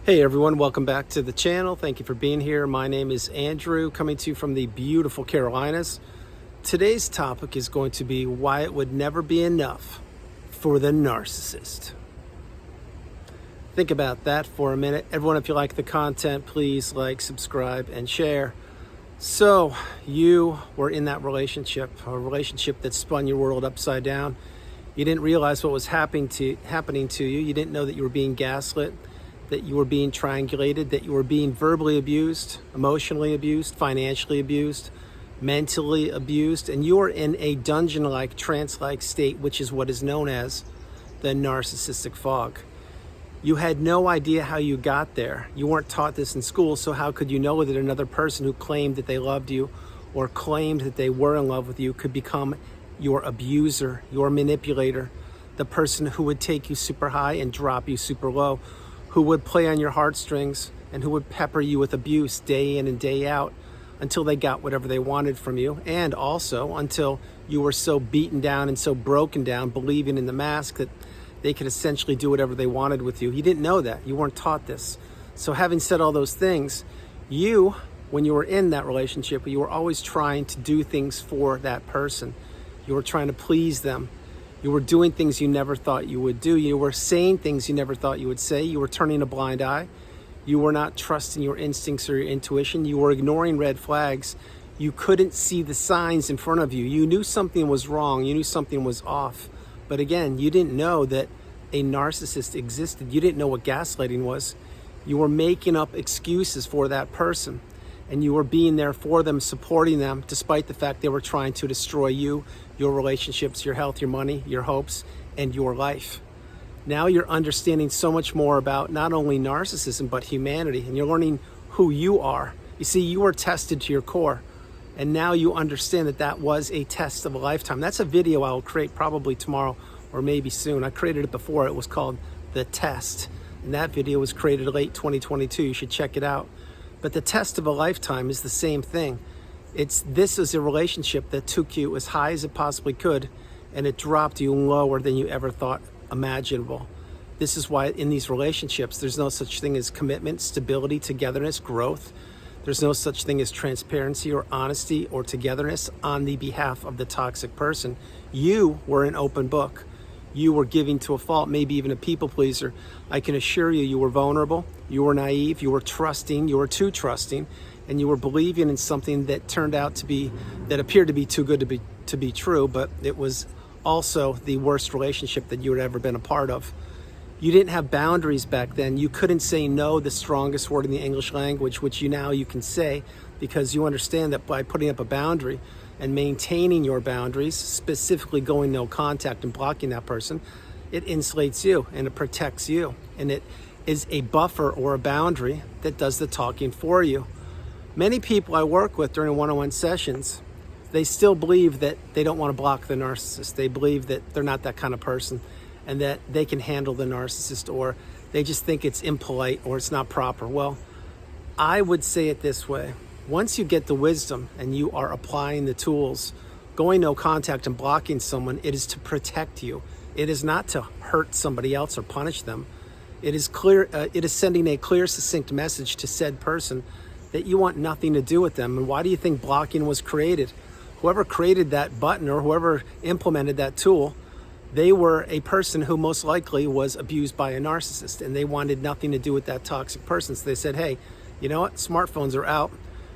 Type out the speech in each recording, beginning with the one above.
Hey everyone, welcome back to the channel. Thank you for being here. My name is Andrew, coming to you from the beautiful Carolinas. Today's topic is going to be why it would never be enough for the narcissist. Think about that for a minute. Everyone, if you like the content, please like, subscribe, and share. So, you were in that relationship, a relationship that spun your world upside down. You didn't realize what was happening to you. You didn't know that you were being gaslit, that you were being triangulated, that you were being verbally abused, emotionally abused, financially abused, mentally abused, and you were in a dungeon-like, trance-like state, which is what is known as the narcissistic fog. You had no idea how you got there. You weren't taught this in school, so how could you know that another person who claimed that they loved you or claimed that they were in love with you could become your abuser, your manipulator, the person who would take you super high and drop you super low, who would play on your heartstrings and who would pepper you with abuse day in and day out until they got whatever they wanted from you, and also until you were so beaten down and so broken down, believing in the mask, that they could essentially do whatever they wanted with you. You didn't know that. You weren't taught this. So having said all those things, you, when you were in that relationship, you were always trying to do things for that person. You were trying to please them. You were doing things you never thought you would do. You were saying things you never thought you would say. You were turning a blind eye. You were not trusting your instincts or your intuition. You were ignoring red flags. You couldn't see the signs in front of you. You knew something was wrong. You knew something was off. But again, you didn't know that a narcissist existed. You didn't know what gaslighting was. You were making up excuses for that person. And you were being there for them, supporting them, despite the fact they were trying to destroy you, your relationships, your health, your money, your hopes, and your life. Now you're understanding so much more about not only narcissism, but humanity, and you're learning who you are. You see, you were tested to your core, and now you understand that that was a test of a lifetime. That's a video I will create probably tomorrow or maybe soon. I created it before. It was called The Test, and that video was created late 2022. You should check it out. But the test of a lifetime is the same thing. This is a relationship that took you as high as it possibly could, and it dropped you lower than you ever thought imaginable. This is why in these relationships, there's no such thing as commitment, stability, togetherness, growth. There's no such thing as transparency or honesty or togetherness on the behalf of the toxic person. You were an open book. You were giving to a fault, maybe even a people pleaser. I can assure you, you were vulnerable, you were naive, you were trusting, you were too trusting, and you were believing in something that turned out to be, that appeared to be too good to be true, but it was also the worst relationship that you had ever been a part of. You didn't have boundaries back then. You couldn't say no, the strongest word in the English language, which you can say, because you understand that by putting up a boundary and maintaining your boundaries, specifically going no contact and blocking that person, it insulates you and it protects you. And it is a buffer or a boundary that does the talking for you. Many people I work with during one-on-one sessions, they still believe that they don't want to block the narcissist. They believe that they're not that kind of person and that they can handle the narcissist, or they just think it's impolite or it's not proper. Well, I would say it this way. Once you get the wisdom and you are applying the tools, going no contact and blocking someone, it is to protect you. It is not to hurt somebody else or punish them. It is clear. It is sending a clear, succinct message to said person that you want nothing to do with them. And why do you think blocking was created? Whoever created that button or whoever implemented that tool, they were a person who most likely was abused by a narcissist, and they wanted nothing to do with that toxic person. So they said, hey, you know what? Smartphones are out,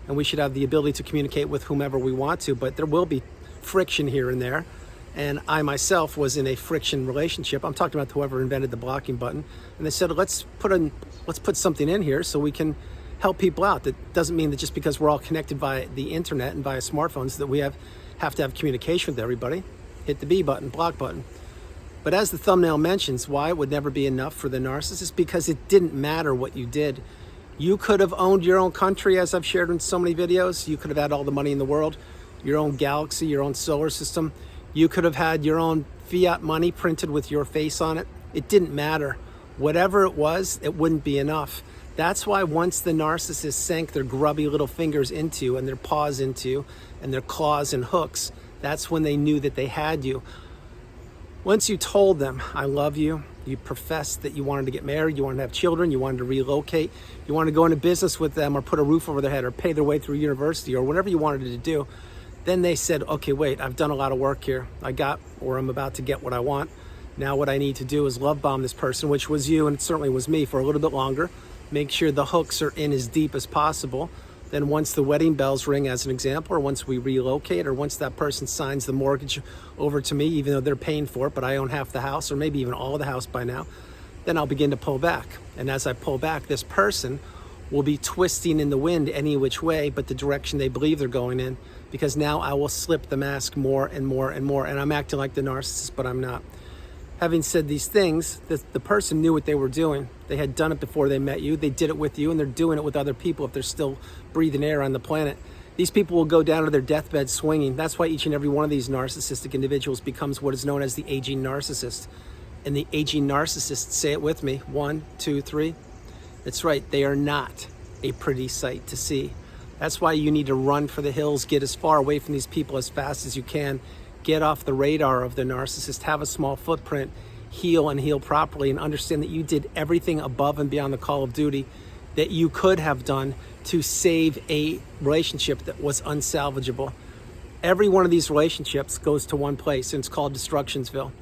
and we should have the ability to communicate with whomever we want to, but there will be friction here and there. And I myself was in a friction relationship. I'm talking about whoever invented the blocking button. And they said, let's put something in here so we can help people out. That doesn't mean that just because we're all connected via the internet and via smartphones that we have to have communication with everybody. Hit the B button, block button. But as the thumbnail mentions, why it would never be enough for the narcissist, because it didn't matter what you did. You could have owned your own country, as I've shared in so many videos. You could have had all the money in the world, your own galaxy, your own solar system. You could have had your own fiat money printed with your face on it. It didn't matter. Whatever it was, it wouldn't be enough. That's why once the narcissist sank their grubby little fingers into and their paws into and their claws and hooks, that's when they knew that they had you. Once you told them, I love you, you professed that you wanted to get married, you wanted to have children, you wanted to relocate, you wanted to go into business with them or put a roof over their head or pay their way through university or whatever you wanted to do, then they said, okay, wait, I've done a lot of work here. I got, or I'm about to get what I want. Now what I need to do is love bomb this person, which was you, and it certainly was me, for a little bit longer. Make sure the hooks are in as deep as possible. Then once the wedding bells ring, as an example, or once we relocate, or once that person signs the mortgage over to me, even though they're paying for it, but I own half the house, or maybe even all of the house by now, then I'll begin to pull back. And as I pull back, this person will be twisting in the wind any which way but the direction they believe they're going in, because now I will slip the mask more and more and more, and I'm acting like the narcissist, but I'm not. Having said these things, the person knew what they were doing. They had done it before they met you. They did it with you, and they're doing it with other people if they're still breathing air on the planet. These people will go down to their deathbed swinging. That's why each and every one of these narcissistic individuals becomes what is known as the aging narcissist. And the aging narcissists, say it with me, 1, 2, 3. That's right, they are not a pretty sight to see. That's why you need to run for the hills, get as far away from these people as fast as you can. Get off the radar of the narcissist, have a small footprint, heal and heal properly, and understand that you did everything above and beyond the call of duty that you could have done to save a relationship that was unsalvageable. Every one of these relationships goes to one place, and it's called Destructionsville.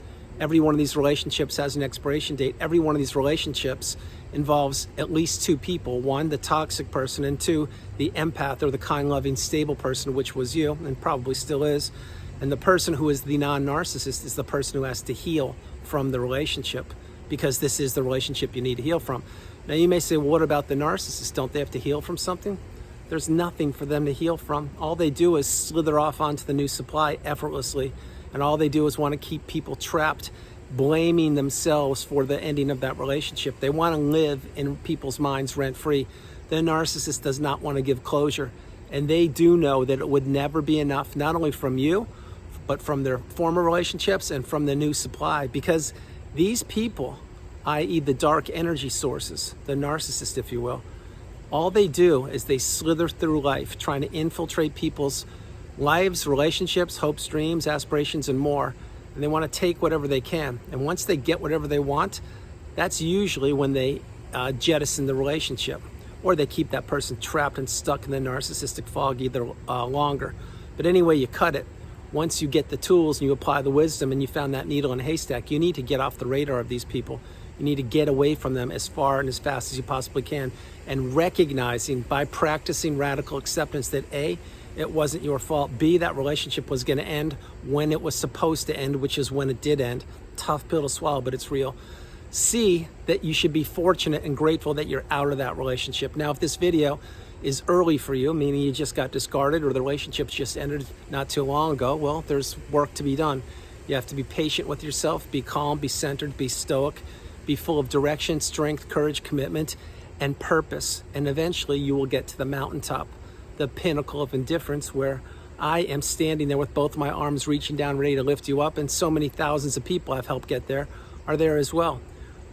Every one of these relationships has an expiration date. Every one of these relationships involves at least two people. One, the toxic person, and two, the empath or the kind, loving, stable person, which was you and probably still is. And the person who is the non-narcissist is the person who has to heal from the relationship, because this is the relationship you need to heal from. Now you may say, well, what about the narcissist? Don't they have to heal from something? There's nothing for them to heal from. All they do is slither off onto the new supply effortlessly. And all they do is want to keep people trapped, blaming themselves for the ending of that relationship. They want to live in people's minds rent-free. The narcissist does not want to give closure. And they do know that it would never be enough, not only from you, but from their former relationships and from the new supply, because these people, i.e. the dark energy sources, the narcissist, if you will, all they do is they slither through life trying to infiltrate people's lives, relationships, hopes, dreams, aspirations, and more. And they want to take whatever they can. And once they get whatever they want, that's usually when they jettison the relationship, or they keep that person trapped and stuck in the narcissistic fog either longer. But anyway you cut it, once you get the tools and you apply the wisdom and you found that needle in a haystack, you need to get off the radar of these people. You need to get away from them as far and as fast as you possibly can, and recognizing by practicing radical acceptance that A, it wasn't your fault, B, that relationship was going to end when it was supposed to end, which is when it did end. Tough pill to swallow, but it's real. C, that you should be fortunate and grateful that you're out of that relationship. Now, if this video is early for you, meaning you just got discarded or the relationship's just ended not too long ago, well, there's work to be done. You have to be patient with yourself, be calm, be centered, be stoic, be full of direction, strength, courage, commitment, and purpose. And eventually you will get to the mountaintop, the pinnacle of indifference, where I am standing there with both my arms reaching down, ready to lift you up, and so many thousands of people I've helped get there are there as well.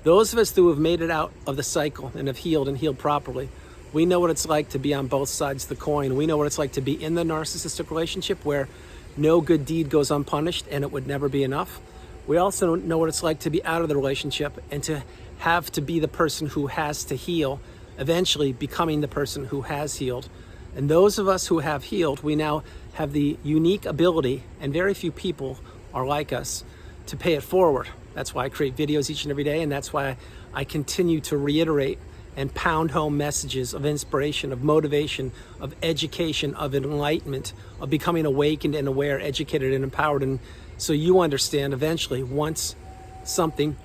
Those of us who have made it out of the cycle and have healed and healed properly, we know what it's like to be on both sides of the coin. We know what it's like to be in the narcissistic relationship where no good deed goes unpunished and it would never be enough. We also know what it's like to be out of the relationship and to have to be the person who has to heal, eventually becoming the person who has healed. And those of us who have healed, we now have the unique ability, and very few people are like us, to pay it forward. That's why I create videos each and every day, and that's why I continue to reiterate and pound home messages of inspiration, of motivation, of education, of enlightenment, of becoming awakened and aware, educated and empowered. And so you understand eventually, once something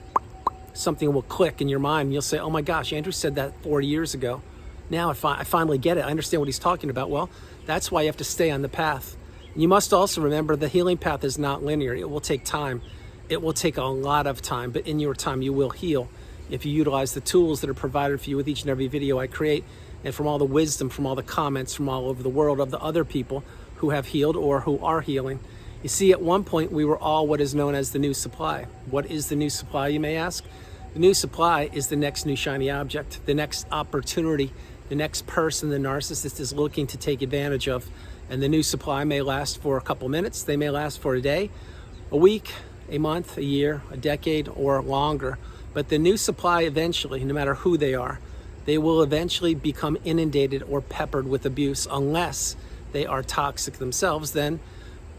will click in your mind, and you'll say, oh my gosh, Andrew said that 40 years ago. Now I finally get it. I understand what he's talking about. Well, that's why you have to stay on the path. You must also remember the healing path is not linear. It will take time. It will take a lot of time, but in your time you will heal if you utilize the tools that are provided for you with each and every video I create, and from all the wisdom, from all the comments from all over the world of the other people who have healed or who are healing. You see, at one point we were all what is known as the new supply. What is the new supply, you may ask? The new supply is the next new shiny object, the next opportunity, the next person the narcissist is looking to take advantage of. And the new supply may last for a couple minutes, they may last for a day, a week, a month, a year, a decade, or longer. But the new supply eventually, no matter who they are, they will eventually become inundated or peppered with abuse unless they are toxic themselves. Then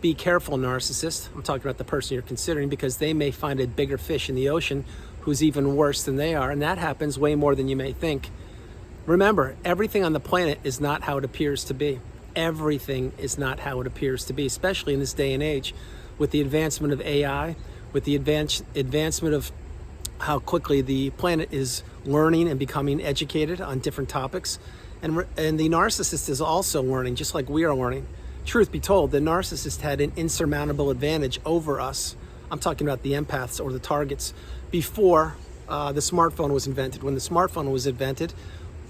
be careful, narcissist. I'm talking about the person you're considering, because they may find a bigger fish in the ocean who's even worse than they are. And that happens way more than you may think. Remember, everything on the planet is not how it appears to be. Everything is not how it appears to be, especially in this day and age with the advancement of AI, with the advancement of how quickly the planet is learning and becoming educated on different topics. And the narcissist is also learning, just like we are learning. Truth be told, the narcissist had an insurmountable advantage over us. I'm talking about the empaths or the targets before the smartphone was invented. When the smartphone was invented,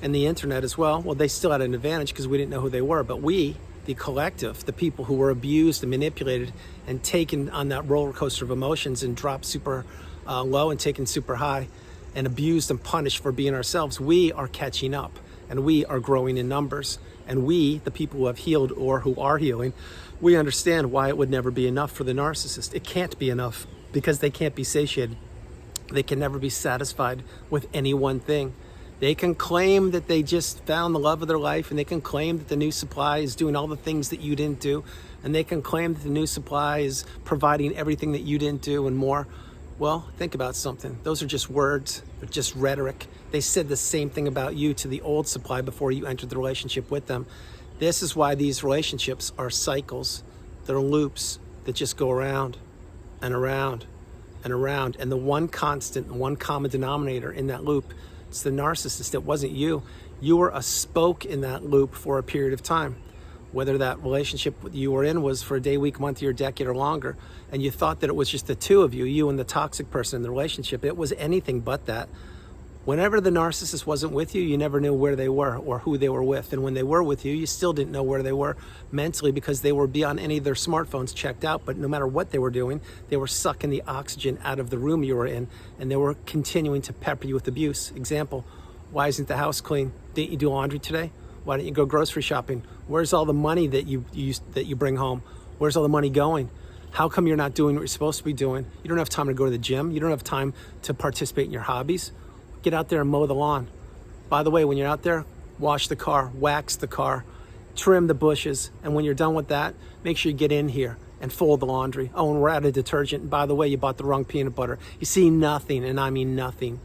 and the internet as well, they still had an advantage because we didn't know who they were. But we, the collective, the people who were abused and manipulated and taken on that roller coaster of emotions and dropped super low and taken super high and abused and punished for being ourselves, we are catching up and we are growing in numbers. And we, the people who have healed or who are healing, we understand why it would never be enough for the narcissist. It can't be enough because they can't be satiated. They can never be satisfied with any one thing. They can claim that they just found the love of their life, and they can claim that the new supply is doing all the things that you didn't do, and they can claim that the new supply is providing everything that you didn't do and more. Well, think about something. Those are just words. They're just rhetoric. They said the same thing about you to the old supply before you entered the relationship with them. This is why these relationships are cycles. They're loops that just go around and around and around. And the one constant, and one common denominator in that loop, it's the narcissist. It wasn't you. You were a spoke in that loop for a period of time. Whether that relationship you were in was for a day, week, month, year, decade, or longer, and you thought that it was just the two of you, you and the toxic person in the relationship, it was anything but that. Whenever the narcissist wasn't with you, you never knew where they were or who they were with. And when they were with you, you still didn't know where they were mentally because they were beyond any of their smartphones checked out. But no matter what they were doing, they were sucking the oxygen out of the room you were in, and they were continuing to pepper you with abuse. Example, why isn't the house clean? Didn't you do laundry today? Why didn't you go grocery shopping? Where's all the money that you bring home? Where's all the money going? How come you're not doing what you're supposed to be doing? You don't have time to go to the gym. You don't have time to participate in your hobbies. Get out there and mow the lawn. By the way, when you're out there, wash the car, wax the car, trim the bushes. And when you're done with that, make sure you get in here and fold the laundry. Oh, and we're out of detergent. And by the way, you bought the wrong peanut butter. You see, nothing, and I mean nothing,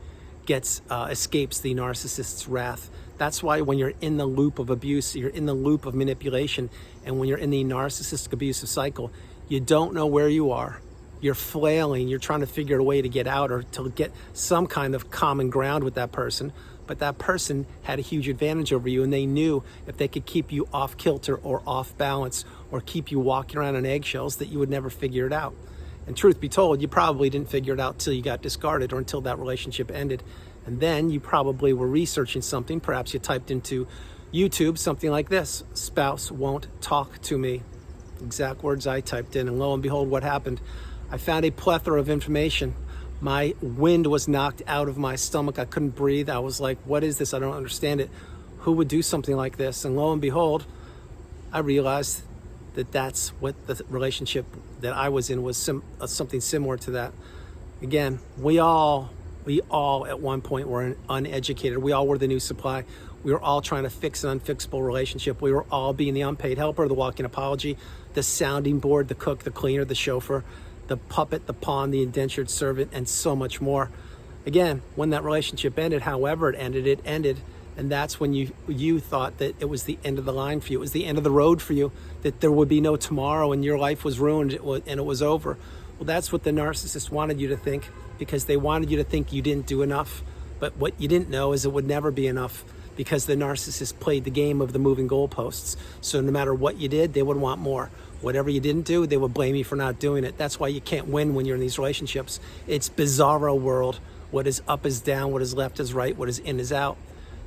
escapes the narcissist's wrath. That's why when you're in the loop of abuse, you're in the loop of manipulation, and when you're in the narcissistic abusive cycle, you don't know where you are. You're flailing, you're trying to figure a way to get out or to get some kind of common ground with that person. But that person had a huge advantage over you, and they knew if they could keep you off kilter or off balance or keep you walking around on eggshells that you would never figure it out. And truth be told, you probably didn't figure it out till you got discarded or until that relationship ended. And then you probably were researching something. Perhaps you typed into YouTube something like this: spouse won't talk to me. Exact words I typed in, and lo and behold, what happened? I found a plethora of information. My wind was knocked out of my stomach. I couldn't breathe. I was like, what is this? I don't understand it. Who would do something like this? And lo and behold, I realized that that's what the relationship that I was in was something similar to that. Again, we all at one point were uneducated. We all were the new supply. We were all trying to fix an unfixable relationship. We were all being the unpaid helper, the walking apology, the sounding board, the cook, the cleaner, the chauffeur, the puppet, the pawn, the indentured servant, and so much more. Again, when that relationship ended, however it ended. And that's when you thought that it was the end of the line for you. It was the end of the road for you, that there would be no tomorrow and your life was ruined and it was over. Well, that's what the narcissist wanted you to think, because they wanted you to think you didn't do enough. But what you didn't know is it would never be enough, because the narcissist played the game of the moving goalposts. So no matter what you did, they would want more. Whatever you didn't do, they would blame you for not doing it. That's why you can't win when you're in these relationships. It's bizarro world. What is up is down, what is left is right, what is in is out.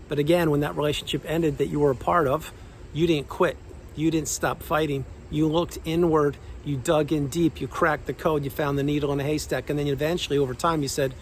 But again, when that relationship ended that you were a part of, you didn't quit. You didn't stop fighting. You looked inward, you dug in deep, you cracked the code, you found the needle in a haystack, and then eventually over time you said,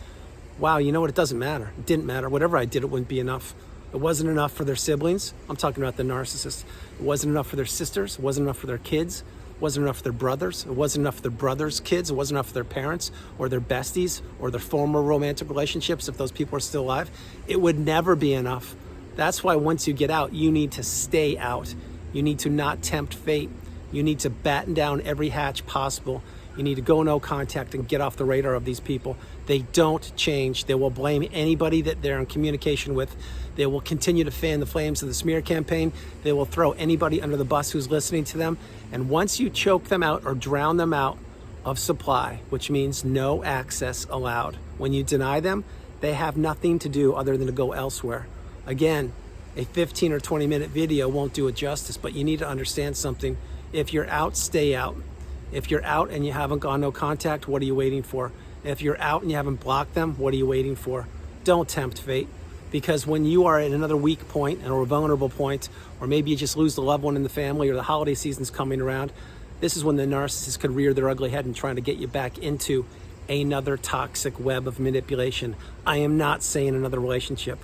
wow, you know what, it doesn't matter. It didn't matter. Whatever I did, it wouldn't be enough. It wasn't enough for their siblings. I'm talking about the narcissist. It wasn't enough for their sisters. It wasn't enough for their kids. It wasn't enough for their brothers. It wasn't enough for their brothers' kids. It wasn't enough for their parents or their besties or their former romantic relationships if those people are still alive. It would never be enough. That's why once you get out, you need to stay out. You need to not tempt fate. You need to batten down every hatch possible. You need to go no contact and get off the radar of these people. They don't change. They will blame anybody that they're in communication with. They will continue to fan the flames of the smear campaign. They will throw anybody under the bus who's listening to them. And once you choke them out or drown them out of supply, which means no access allowed, when you deny them, they have nothing to do other than to go elsewhere. Again, a 15 or 20-minute video won't do it justice, but you need to understand something. If you're out, stay out. If you're out and you haven't gone no contact, what are you waiting for? If you're out and you haven't blocked them, what are you waiting for? Don't tempt fate, because when you are at another weak point or a vulnerable point, or maybe you just lose the loved one in the family or the holiday season's coming around, this is when the narcissist could rear their ugly head and trying to get you back into another toxic web of manipulation. I am not saying another relationship.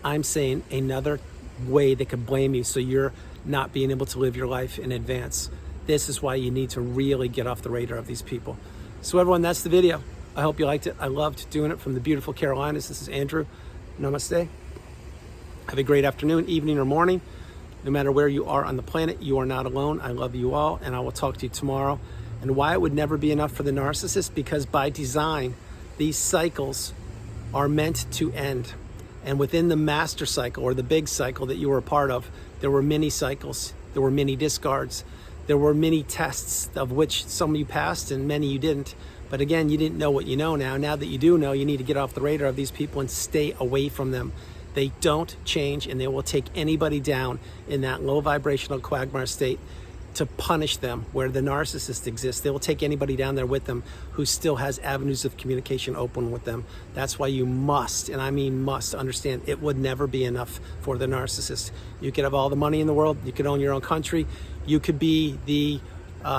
I'm saying another way they could blame you so you're not being able to live your life in advance. This is why you need to really get off the radar of these people. So everyone, that's the video. I hope you liked it. I loved doing it from the beautiful Carolinas. This is Andrew. Namaste. Have a great afternoon, evening, or morning. No matter where you are on the planet, you are not alone. I love you all, and I will talk to you tomorrow. And why it would never be enough for the narcissist, because by design, these cycles are meant to end. And within the master cycle, or the big cycle that you were a part of, there were many cycles, there were many discards, there were many tests, of which some you passed and many you didn't. But again, you didn't know what you know now. Now that you do know, you need to get off the radar of these people and stay away from them. They don't change, and they will take anybody down in that low vibrational quagmire state to punish them. Where the narcissist exists, they will take anybody down there with them who still has avenues of communication open with them. That's why you must, and I mean must, understand it would never be enough for the narcissist. You could have all the money in the world, you could own your own country, you could be the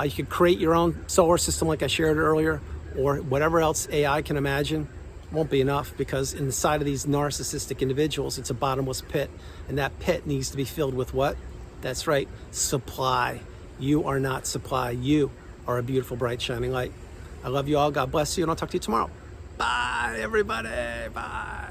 you could create your own solar system like I shared earlier, or whatever else AI can imagine. Won't be enough, because inside of these narcissistic individuals, it's a bottomless pit, and that pit needs to be filled with what? That's right, supply. You are not supply. You are a beautiful, bright, shining light. I love you all. God bless you, and I'll talk to you tomorrow. Bye, everybody. Bye.